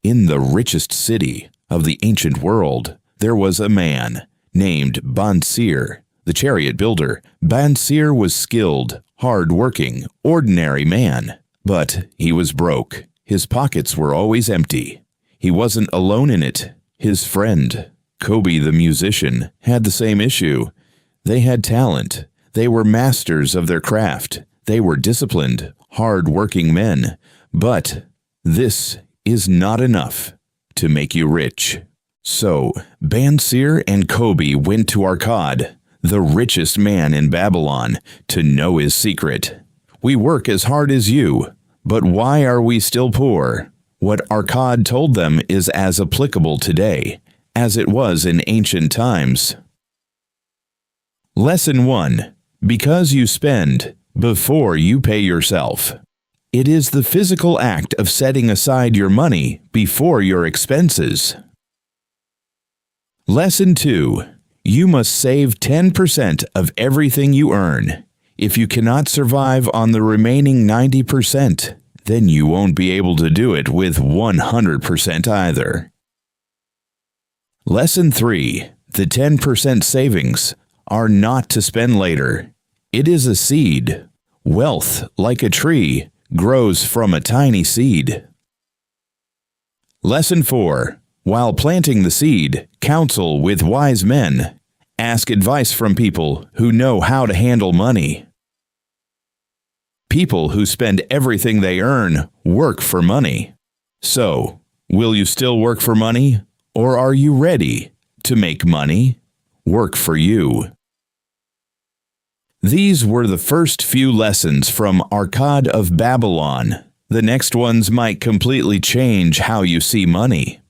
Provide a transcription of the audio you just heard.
In the richest city of the ancient world, there was a man named Bansir, the chariot builder. Bansir was skilled, hard-working, ordinary man, but he was broke. His pockets were always empty. He wasn't alone in it. His friend, Kobe the musician, had the same issue. They had talent. They were masters of their craft. They were disciplined, hard-working men. But this is not enough to make you rich. So, Bansir and Kobe went to Arkad, the richest man in Babylon, to know his secret. We work as hard as you, but why are we still poor? What Arkad told them is as applicable today as it was in ancient times. Lesson 1. Because you spend before you pay yourself. It is the physical act of setting aside your money before your expenses. Lesson 2. You must save 10% of everything you earn. If you cannot survive on the remaining 90%, then you won't be able to do it with 100% either. Lesson 3. The 10% savings are not to spend later. It is a seed. Wealth, like a tree, grows from a tiny seed. Lesson 4. While planting the seed, counsel with wise men. Ask advice from people who know how to handle money. People who spend everything they earn work for money. So, will you still work for money, or are you ready to make money work for you? These were the first few lessons from Arkad of Babylon. The next ones might completely change how you see money.